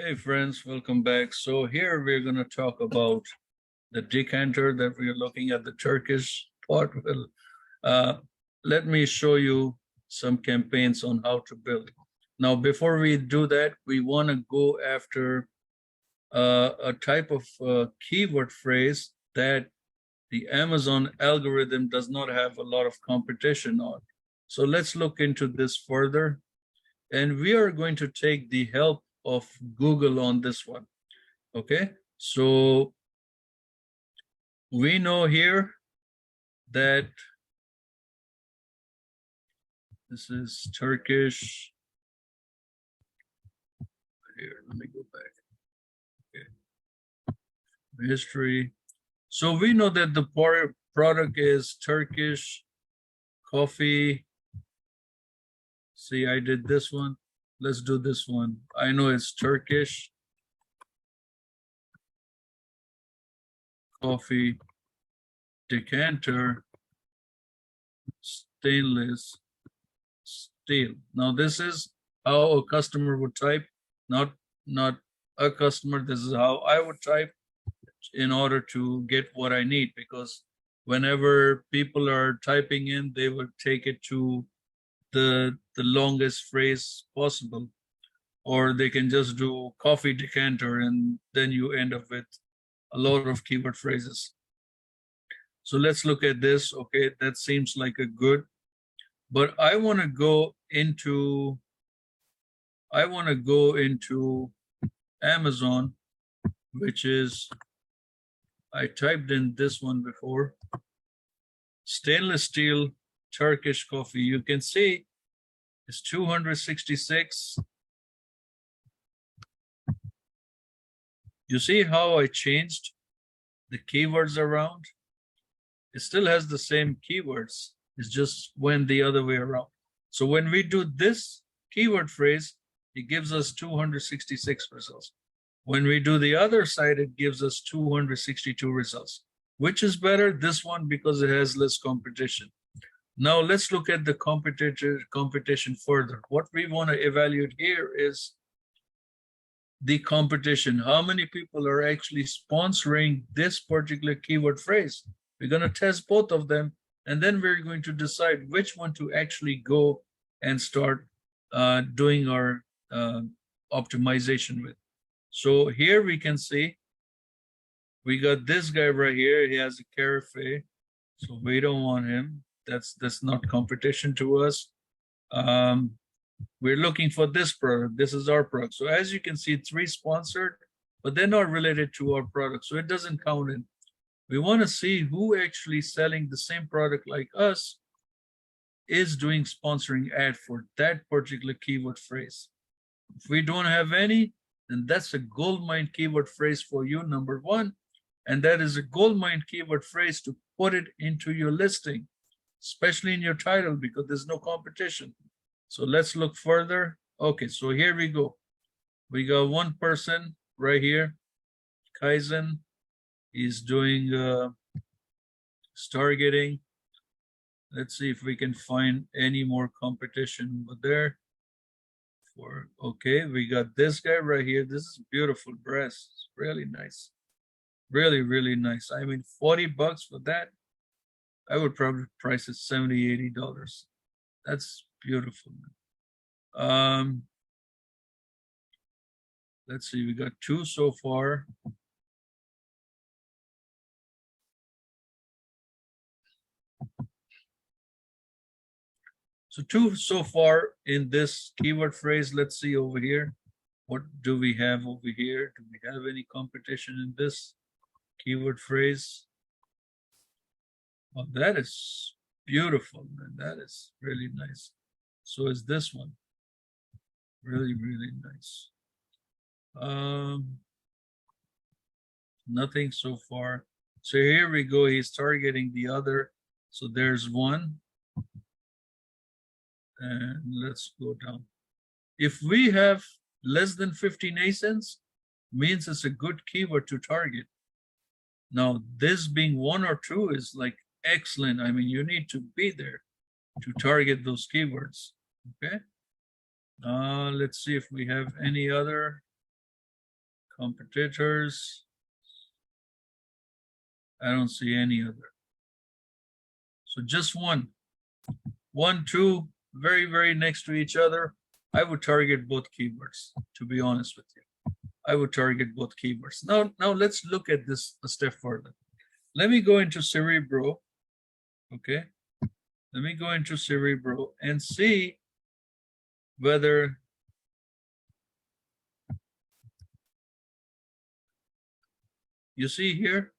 Hey friends, welcome back. So here we're going to talk about the decanter that we're looking at, the Turkish pot. Well, uh, let me show you some campaigns on how to build. Now, before we do that, we want to go after a type of keyword phrase that the Amazon algorithm does not have a lot of competition on. So let's look into this further. And we are going to take the help of Google on this one. Okay, so we know here that this is Turkish. Here, let me go back. Okay, history. So we know that the product is Turkish coffee. See, I did this one. Let's do this one. I know it's Turkish coffee decanter, stainless steel. Now this is how a customer would type, not a customer. This is how I would type in order to get what I need, because whenever people are typing in, they would take it to the longest phrase possible, or they can just do coffee decanter and then you end up with a lot of keyword phrases. So let's look at this. Okay, that seems like a good, but I want to go into Amazon, which is, I typed in this one before, stainless steel Turkish coffee. You can see it's 266. You see how I changed the keywords around? It still has the same keywords. It's just went the other way around. So when we do this keyword phrase, it gives us 266 results. When we do the other side, it gives us 262 results. Which is better? This one, because it has less competition. Now let's look at the competition further. What we want to evaluate here is the competition. How many people are actually sponsoring this particular keyword phrase? We're going to test both of them, and then we're going to decide which one to actually go and start doing our optimization with. So here we can see we got this guy right here. He has a cafe, so we don't want him. That's not competition to us. We're looking for this product. This is our product. So as you can see, 3 sponsored, but they're not related to our product, so it doesn't count in. We want to see who actually selling the same product like us is doing sponsoring ad for that particular keyword phrase. If we don't have any, then that's a goldmine keyword phrase for you, number 1. And that is a goldmine keyword phrase to put it into your listing, especially in your title, because there's no competition. So let's look further. Okay, so here we go. We got one person right here, Kaizen. He's doing targeting. Let's see if we can find any more competition over there. Okay, we got this guy right here. This is beautiful breast. It's really nice. Really, really nice. I mean, 40 bucks for that. I would probably price it $70, $80. That's beautiful. Let's see, we got 2 so far. So 2 so far in this keyword phrase. Let's see over here. What do we have over here? Do we have any competition in this keyword phrase? Oh, that is beautiful, man. That is really nice. So is this one. Really, really nice. Nothing so far. So here we go. He's targeting the other. So there's one. And let's go down. If we have less than 15 ASINs, means it's a good keyword to target. Now, this being 1 or 2 is like excellent. I mean, you need to be there to target those keywords. Okay. Let's see if we have any other. competitors. I don't see any other. So just one, two, very, very next to each other. I would target both keywords, to be honest with you. I would target both keywords. Now let's look at this a step further. Let me go into Cerebro, okay? Let me go into Cerebro and see whether you see here,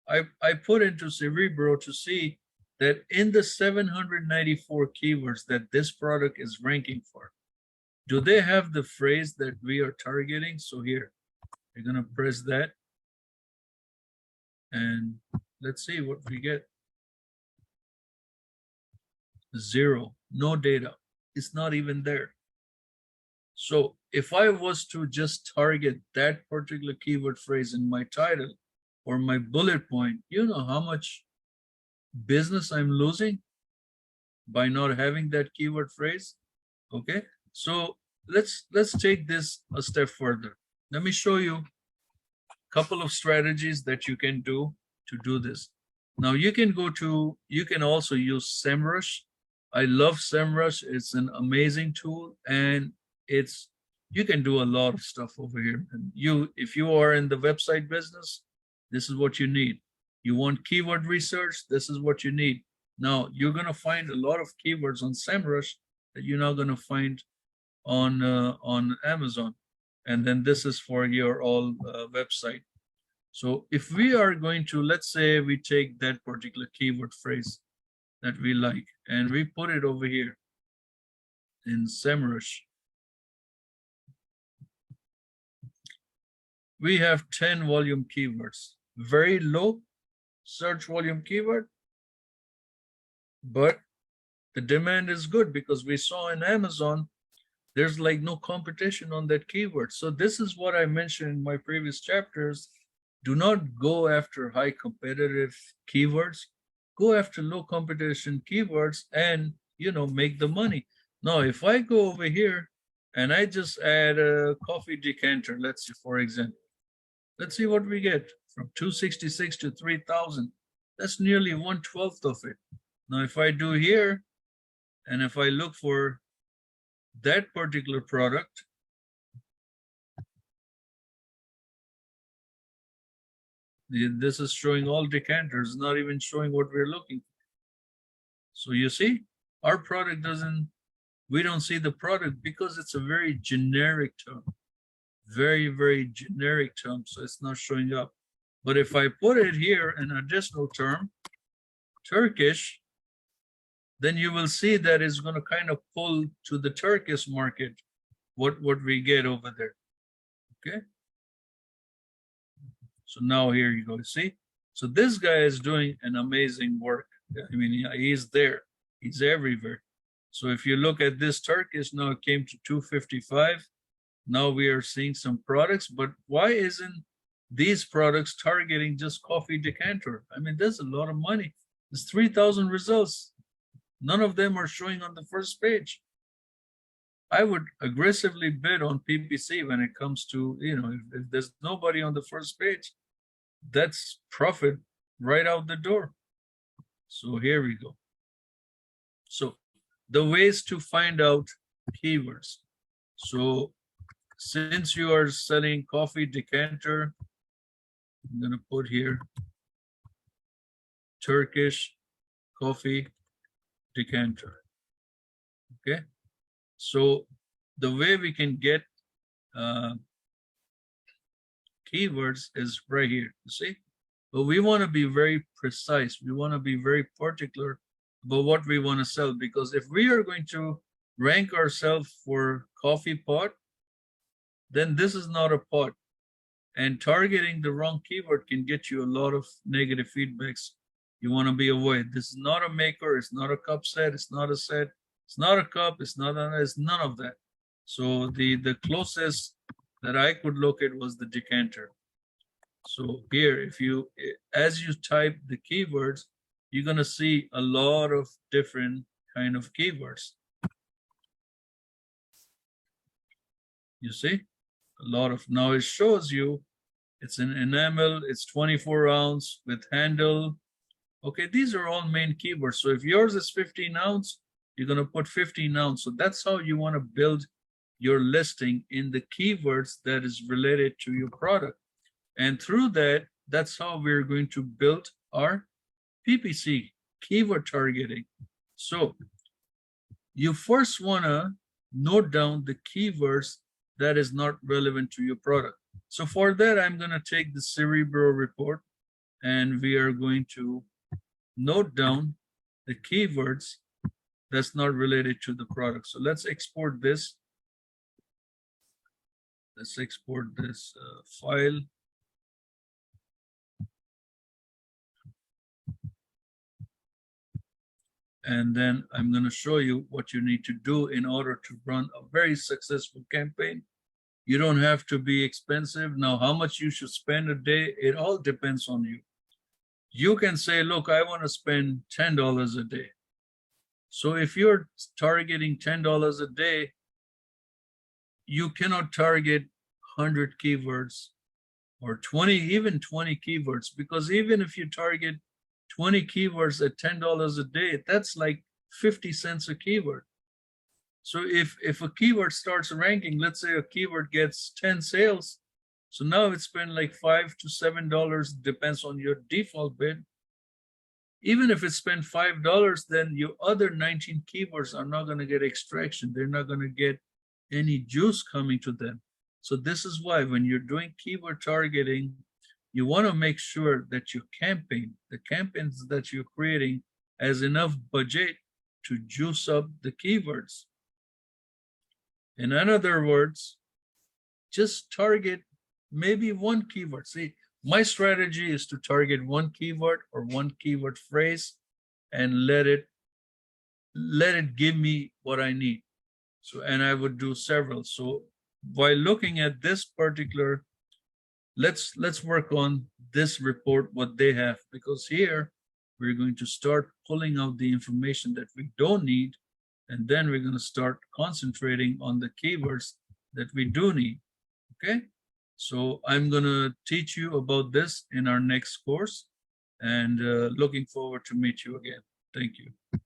I put into Cerebro to see that in the 794 keywords that this product is ranking for, do they have the phrase that we are targeting? So here, you're gonna press that and let's see what we get. 0, no data. It's not even there. So if I was to just target that particular keyword phrase in my title or my bullet point, you know how much business I'm losing by not having that keyword phrase. Okay, so let's take this a step further. Let me show you a couple of strategies that you can do to do this. Now you can also use SEMrush. I love SEMrush. It's an amazing tool, and you can do a lot of stuff over here. And if you are in the website business, this is what you need. You want keyword research, this is what you need. Now you're gonna find a lot of keywords on SEMrush that you're not gonna find on Amazon. And then this is for your all website. So if we are going to, let's say we take that particular keyword phrase that we like and we put it over here in SEMrush. We have 10 volume keywords, very low search volume keyword, but the demand is good because we saw in Amazon, there's like no competition on that keyword. So this is what I mentioned in my previous chapters. Do not go after high competitive keywords. Go after low competition keywords and, make the money. Now, if I go over here and I just add a coffee decanter, let's say, for example, let's see what we get from 266 to 3,000. That's nearly 1/12 of it. Now, if I do here, and if I look for that particular product, this is showing all decanters, not even showing what we're looking for. So you see, our product we don't see the product because it's a very generic term. Very, very generic term, so it's not showing up. But if I put it here, an additional term, Turkish, then you will see that it's going to kind of pull to the Turkish market what we get over there. Okay. So now here you go. See? So this guy is doing an amazing work. I mean, he's there. He's everywhere. So if you look at this Turkish, now it came to 255. Now we are seeing some products, but why isn't these products targeting just coffee decanter? I mean, there's a lot of money. There's 3,000 results. None of them are showing on the first page. I would aggressively bid on PPC when it comes to, if there's nobody on the first page, that's profit right out the door. So here we go. So the ways to find out keywords. So since you are selling coffee decanter, I'm going to put here Turkish coffee decanter. Okay. So the way we can get keywords is right here, you see? But we want to be very precise. We want to be very particular about what we want to sell, because if we are going to rank ourselves for coffee pot, then this is not a pot. And targeting the wrong keyword can get you a lot of negative feedbacks you want to be avoided. This is not a maker, it's not a cup set, it's not a set, it's not a cup, it's none of that. So the closest that I could look at was the decanter. So here, as you type the keywords, you're gonna see a lot of different kind of keywords. You see? Now it shows you It's an enamel, it's 24 ounce with handle. Okay, these are all main keywords. So if yours is 15 ounce, you're going to put 15 ounce. So that's how you want to build your listing in the keywords that is related to your product. And through that, that's how we're going to build our PPC, keyword targeting. So you first want to note down the keywords that is not relevant to your product. So for that, I'm going to take the Cerebro report and we are going to note down the keywords that's not related to the product. So let's export this. Let's export this file. And then I'm going to show you what you need to do in order to run a very successful campaign. You don't have to be expensive. Now, how much you should spend a day, it all depends on you. You can say, look, I want to spend $10 a day. So if you're targeting $10 a day, you cannot target 100 keywords or 20, even 20 keywords, because even if you target 20 keywords at $10 a day, that's like 50 cents a keyword. So if a keyword starts ranking, let's say a keyword gets 10 sales, so now it's been like $5 to $7, depends on your default bid. Even if it's spent $5, then your other 19 keywords are not going to get extraction. They're not going to get any juice coming to them. So this is why when you're doing keyword targeting, you want to make sure that your campaign, the campaigns that you're creating, has enough budget to juice up the keywords. In other words, just target maybe one keyword. See, my strategy is to target one keyword or one keyword phrase and let it give me what I need. So, and I would do several. So while looking at this particular, let's work on this report, what they have, because here we're going to start pulling out the information that we don't need, and then we're going to start concentrating on the keywords that we do need. Okay, so I'm going to teach you about this in our next course, and looking forward to meet you again. Thank you.